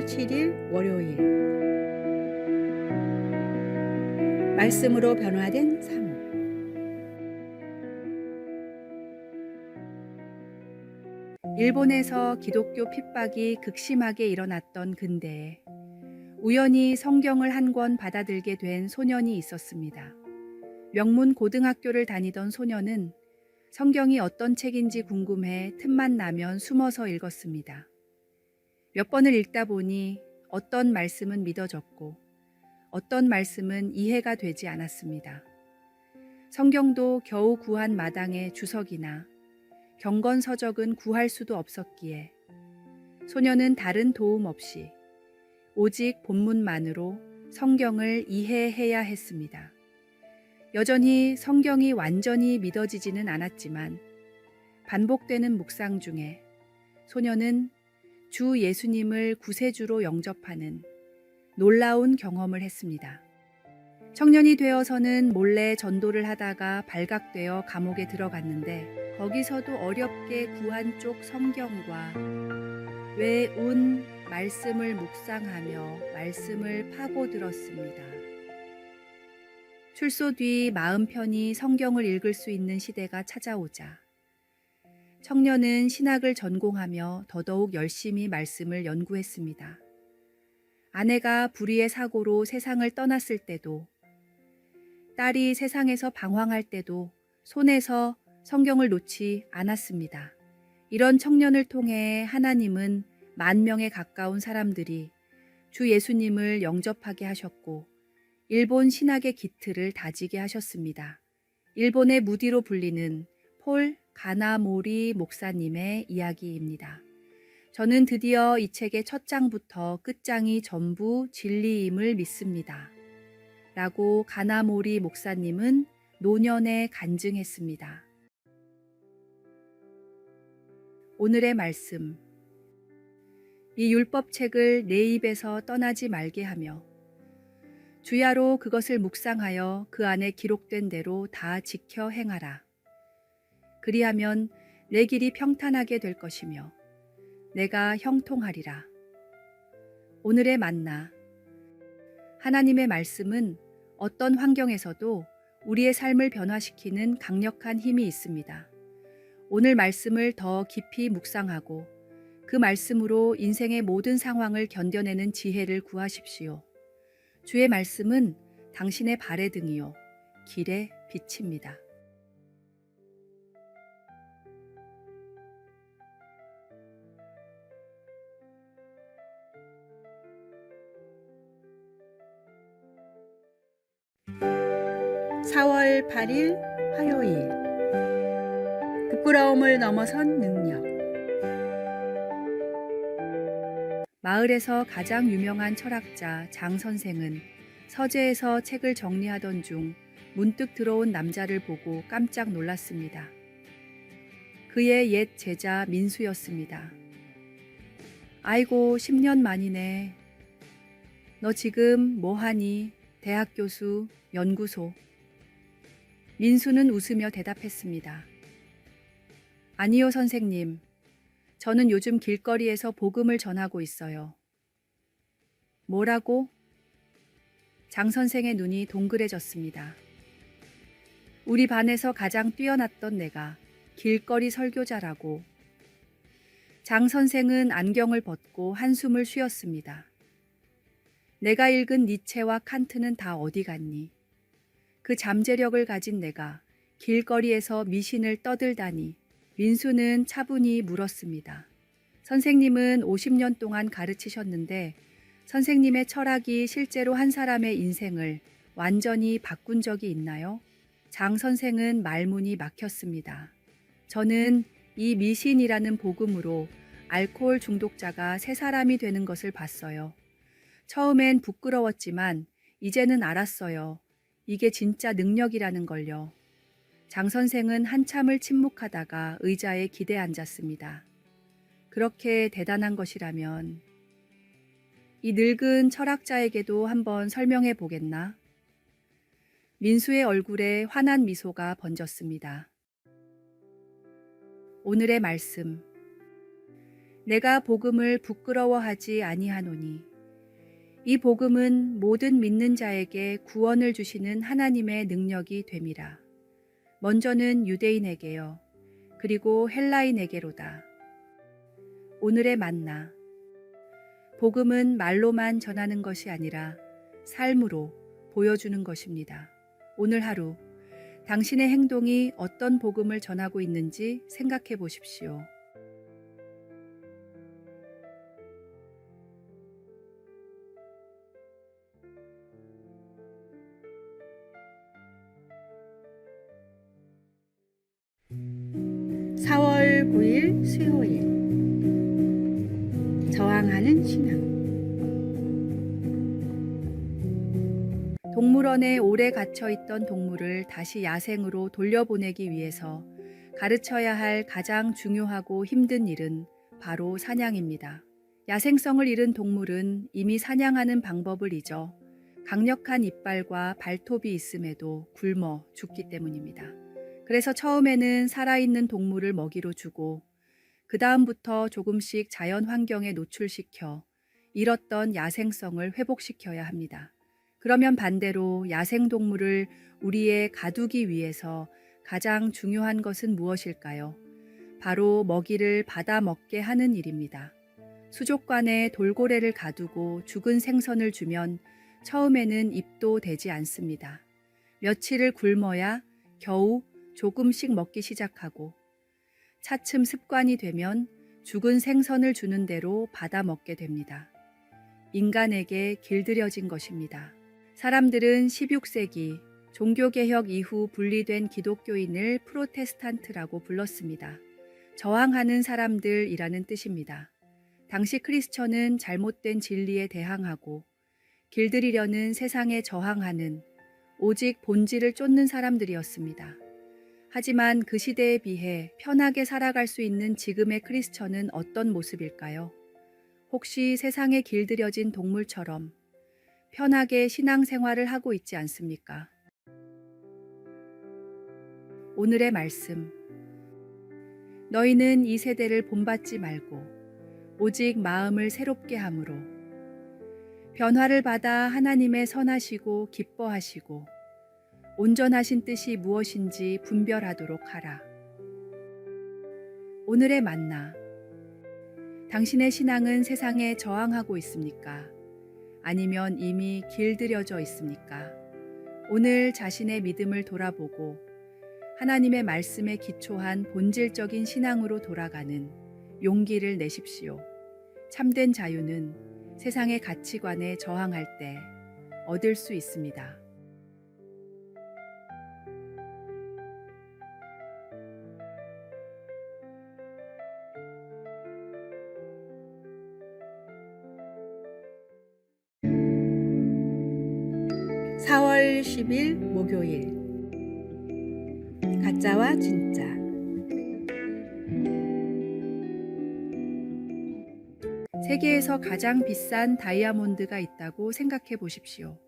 7일 월요일. 말씀으로 변화된 삶. 일본에서 기독교 핍박이 극심하게 일어났던 근대에 우연히 성경을 한 권 받아들게 된 소년이 있었습니다. 명문 고등학교를 다니던 소년은 성경이 어떤 책인지 궁금해 틈만 나면 숨어서 읽었습니다. 몇 번을 읽다 보니 어떤 말씀은 믿어졌고 어떤 말씀은 이해가 되지 않았습니다. 성경도 겨우 구한 마당의 주석이나 경건서적은 구할 수도 없었기에 소년은 다른 도움 없이 오직 본문만으로 성경을 이해해야 했습니다. 여전히 성경이 완전히 믿어지지는 않았지만 반복되는 묵상 중에 소년은 주 예수님을 구세주로 영접하는 놀라운 경험을 했습니다. 청년이 되어서는 몰래 전도를 하다가 발각되어 감옥에 들어갔는데 거기서도 어렵게 구한 쪽 성경과 외운 말씀을 묵상하며 말씀을 파고들었습니다. 출소 뒤 마음 편히 성경을 읽을 수 있는 시대가 찾아오자 청년은 신학을 전공하며 더더욱 열심히 말씀을 연구했습니다. 아내가 불의의 사고로 세상을 떠났을 때도, 딸이 세상에서 방황할 때도 손에서 성경을 놓지 않았습니다. 이런 청년을 통해 하나님은 10,000명에 가까운 사람들이 주 예수님을 영접하게 하셨고 일본 신학의 기틀을 다지게 하셨습니다. 일본의 무디로 불리는 폴 가나모리 목사님의 이야기입니다. 저는 드디어 이 책의 첫 장부터 끝장이 전부 진리임을 믿습니다. 라고 가나모리 목사님은 노년에 간증했습니다. 오늘의 말씀. 이 율법책을 내 입에서 떠나지 말게 하며 주야로 그것을 묵상하여 그 안에 기록된 대로 다 지켜 행하라. 그리하면 내 길이 평탄하게 될 것이며 내가 형통하리라. 오늘의 만나. 하나님의 말씀은 어떤 환경에서도 우리의 삶을 변화시키는 강력한 힘이 있습니다. 오늘 말씀을 더 깊이 묵상하고 그 말씀으로 인생의 모든 상황을 견뎌내는 지혜를 구하십시오. 주의 말씀은 당신의 발의 등이요 길의 빛입니다. (4월 8일) 화요일. 부끄러움을 넘어선 능력. 마을에서 가장 유명한 철학자 장 선생은 서재에서 책을 정리하던 중 문득 들어온 남자를 보고 깜짝 놀랐습니다. 그의 옛 제자 민수였습니다. 아이고 10년 만이네. 너 지금 뭐하니? 대학 교수, 연구소. 민수는 웃으며 대답했습니다. 아니요 선생님. 저는 요즘 길거리에서 복음을 전하고 있어요. 뭐라고? 장 선생의 눈이 동그래졌습니다. 우리 반에서 가장 뛰어났던 내가 길거리 설교자라고. 장 선생은 안경을 벗고 한숨을 쉬었습니다. 내가 읽은 니체와 칸트는 다 어디 갔니? 그 잠재력을 가진 내가 길거리에서 미신을 떠들다니. 민수는 차분히 물었습니다. 선생님은 50년 동안 가르치셨는데 선생님의 철학이 실제로 한 사람의 인생을 완전히 바꾼 적이 있나요? 장 선생은 말문이 막혔습니다. 저는 이 미신이라는 복음으로 알코올 중독자가 새 사람이 되는 것을 봤어요. 처음엔 부끄러웠지만 이제는 알았어요. 이게 진짜 능력이라는 걸요. 장 선생은 한참을 침묵하다가 의자에 기대 앉았습니다. 그렇게 대단한 것이라면 이 늙은 철학자에게도 한번 설명해 보겠나? 민수의 얼굴에 환한 미소가 번졌습니다. 오늘의 말씀. 내가 복음을 부끄러워하지 아니하노니 이 복음은 모든 믿는 자에게 구원을 주시는 하나님의 능력이 됨이라. 먼저는 유대인에게요. 그리고 헬라인에게로다. 오늘의 만나. 복음은 말로만 전하는 것이 아니라 삶으로 보여주는 것입니다. 오늘 하루 당신의 행동이 어떤 복음을 전하고 있는지 생각해 보십시오. (4월 9일) 수요일. 저항하는 신앙. 동물원에 오래 갇혀 있던 동물을 다시 야생으로 돌려보내기 위해서 가르쳐야 할 가장 중요하고 힘든 일은 바로 사냥입니다. 야생성을 잃은 동물은 이미 사냥하는 방법을 잊어 강력한 이빨과 발톱이 있음에도 굶어 죽기 때문입니다. 그래서 처음에는 살아있는 동물을 먹이로 주고 그 다음부터 조금씩 자연 환경에 노출시켜 잃었던 야생성을 회복시켜야 합니다. 그러면 반대로 야생동물을 우리에 가두기 위해서 가장 중요한 것은 무엇일까요? 바로 먹이를 받아 먹게 하는 일입니다. 수족관에 돌고래를 가두고 죽은 생선을 주면 처음에는 입도 대지 않습니다. 며칠을 굶어야 겨우 조금씩 먹기 시작하고 차츰 습관이 되면 죽은 생선을 주는 대로 받아 먹게 됩니다. 인간에게 길들여진 것입니다. 사람들은 16세기 종교개혁 이후 분리된 기독교인을 프로테스탄트라고 불렀습니다. 저항하는 사람들이라는 뜻입니다. 당시 크리스천은 잘못된 진리에 대항하고 길들이려는 세상에 저항하는 오직 본질을 쫓는 사람들이었습니다. 하지만 그 시대에 비해 편하게 살아갈 수 있는 지금의 크리스천은 어떤 모습일까요? 혹시 세상에 길들여진 동물처럼 편하게 신앙생활을 하고 있지 않습니까? 오늘의 말씀. 너희는 이 세대를 본받지 말고 오직 마음을 새롭게 함으로 변화를 받아 하나님의 선하시고 기뻐하시고 온전하신 뜻이 무엇인지 분별하도록 하라. 오늘의 만나. 당신의 신앙은 세상에 저항하고 있습니까? 아니면 이미 길들여져 있습니까? 오늘 자신의 믿음을 돌아보고 하나님의 말씀에 기초한 본질적인 신앙으로 돌아가는 용기를 내십시오. 참된 자유는 세상의 가치관에 저항할 때 얻을 수 있습니다. (4월 10일) 목요일. 가짜와 진짜. 세계에서 가장 비싼 다이아몬드가 있다고 생각해 보십시오.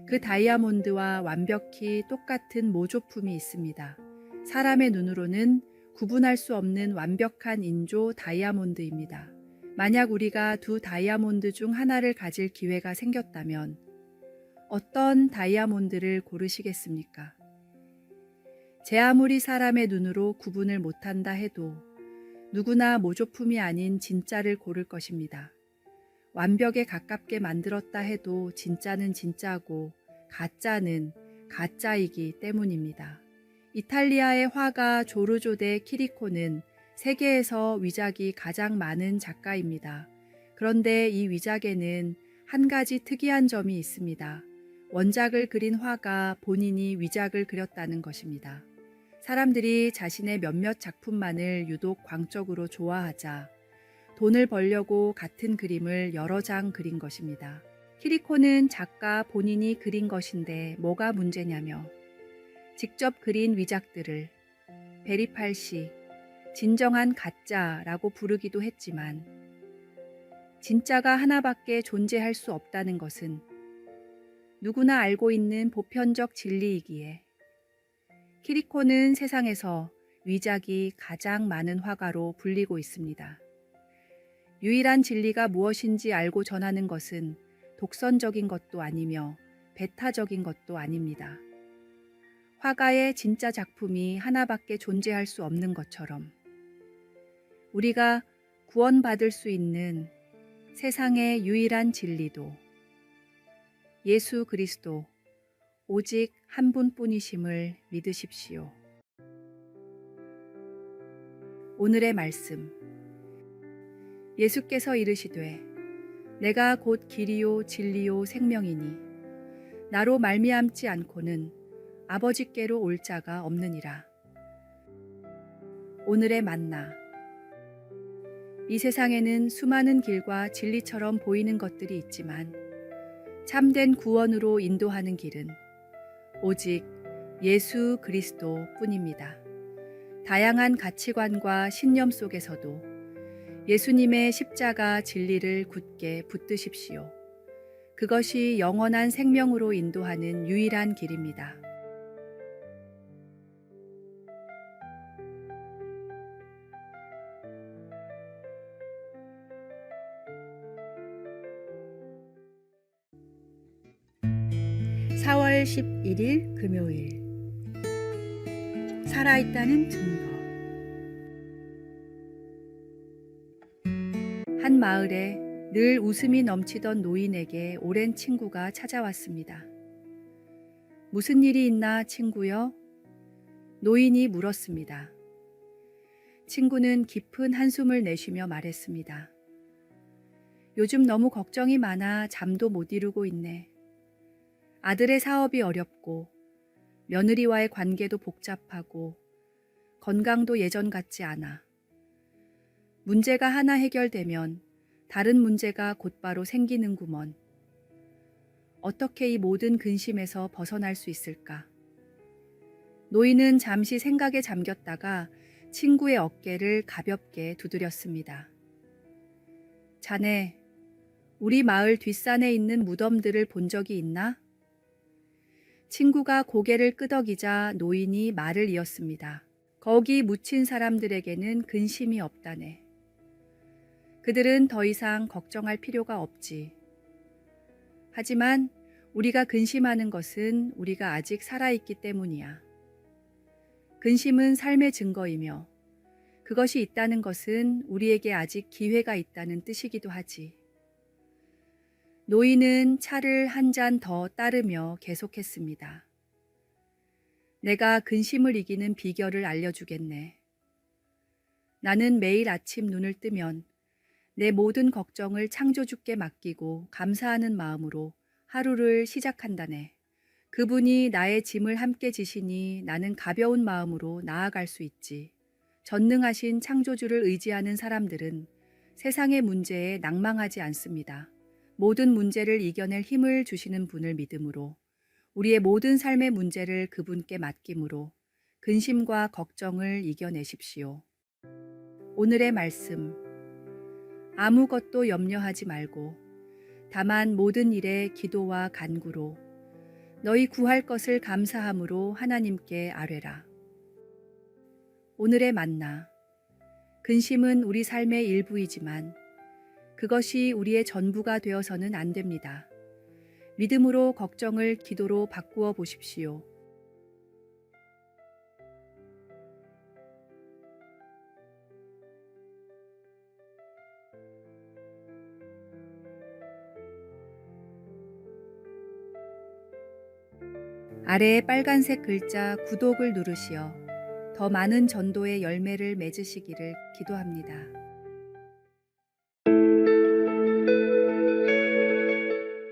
그 다이아몬드와 완벽히 똑같은 모조품이 있습니다. 사람의 눈으로는 구분할 수 없는 완벽한 인조 다이아몬드입니다. 만약 우리가 두 다이아몬드 중 하나를 가질 기회가 생겼다면 어떤 다이아몬드를 고르시겠습니까? 제 아무리 사람의 눈으로 구분을 못한다 해도 누구나 모조품이 아닌 진짜를 고를 것입니다. 완벽에 가깝게 만들었다 해도 진짜는 진짜고 가짜는 가짜이기 때문입니다. 이탈리아의 화가 조르조 데 키리코는 세계에서 위작이 가장 많은 작가입니다. 그런데 이 위작에는 한 가지 특이한 점이 있습니다. 원작을 그린 화가 본인이 위작을 그렸다는 것입니다. 사람들이 자신의 몇몇 작품만을 유독 광적으로 좋아하자 돈을 벌려고 같은 그림을 여러 장 그린 것입니다. 키리코는 작가 본인이 그린 것인데 뭐가 문제냐며 직접 그린 위작들을 베리팔시, 진정한 가짜라고 부르기도 했지만 진짜가 하나밖에 존재할 수 없다는 것은 누구나 알고 있는 보편적 진리이기에 키리코는 세상에서 위작이 가장 많은 화가로 불리고 있습니다. 유일한 진리가 무엇인지 알고 전하는 것은 독선적인 것도 아니며 배타적인 것도 아닙니다. 화가의 진짜 작품이 하나밖에 존재할 수 없는 것처럼 우리가 구원받을 수 있는 세상의 유일한 진리도 예수 그리스도 오직 한 분뿐이심을 믿으십시오. 오늘의 말씀. 예수께서 이르시되 내가 곧 길이요 진리요 생명이니 나로 말미암지 않고는 아버지께로 올 자가 없느니라. 오늘의 만나. 이 세상에는 수많은 길과 진리처럼 보이는 것들이 있지만 참된 구원으로 인도하는 길은 오직 예수 그리스도 뿐입니다. 다양한 가치관과 신념 속에서도 예수님의 십자가 진리를 굳게 붙드십시오. 그것이 영원한 생명으로 인도하는 유일한 길입니다. (4월 11일) 금요일. 살아있다는 증거. 한 마을에 늘 웃음이 넘치던 노인에게 오랜 친구가 찾아왔습니다. 무슨 일이 있나 친구여? 노인이 물었습니다. 친구는 깊은 한숨을 내쉬며 말했습니다. 요즘 너무 걱정이 많아 잠도 못 이루고 있네. 아들의 사업이 어렵고 며느리와의 관계도 복잡하고 건강도 예전 같지 않아. 문제가 하나 해결되면 다른 문제가 곧바로 생기는구먼. 어떻게 이 모든 근심에서 벗어날 수 있을까? 노인은 잠시 생각에 잠겼다가 친구의 어깨를 가볍게 두드렸습니다. 자네, 우리 마을 뒷산에 있는 무덤들을 본 적이 있나? 친구가 고개를 끄덕이자 노인이 말을 이었습니다. 거기 묻힌 사람들에게는 근심이 없다네. 그들은 더 이상 걱정할 필요가 없지. 하지만 우리가 근심하는 것은 우리가 아직 살아있기 때문이야. 근심은 삶의 증거이며 그것이 있다는 것은 우리에게 아직 기회가 있다는 뜻이기도 하지. 노인은 차를 한 잔 더 따르며 계속했습니다. 내가 근심을 이기는 비결을 알려주겠네. 나는 매일 아침 눈을 뜨면 내 모든 걱정을 창조주께 맡기고 감사하는 마음으로 하루를 시작한다네. 그분이 나의 짐을 함께 지시니 나는 가벼운 마음으로 나아갈 수 있지. 전능하신 창조주를 의지하는 사람들은 세상의 문제에 낭망하지 않습니다. 모든 문제를 이겨낼 힘을 주시는 분을 믿음으로 우리의 모든 삶의 문제를 그분께 맡김으로 근심과 걱정을 이겨내십시오. 오늘의 말씀. 아무것도 염려하지 말고 다만 모든 일에 기도와 간구로 너희 구할 것을 감사함으로 하나님께 아뢰라. 오늘의 만나. 근심은 우리 삶의 일부이지만 그것이 우리의 전부가 되어서는 안 됩니다. 믿음으로 걱정을 기도로 바꾸어 보십시오. 아래의 빨간색 글자 구독을 누르시어 더 많은 전도의 열매를 맺으시기를 기도합니다.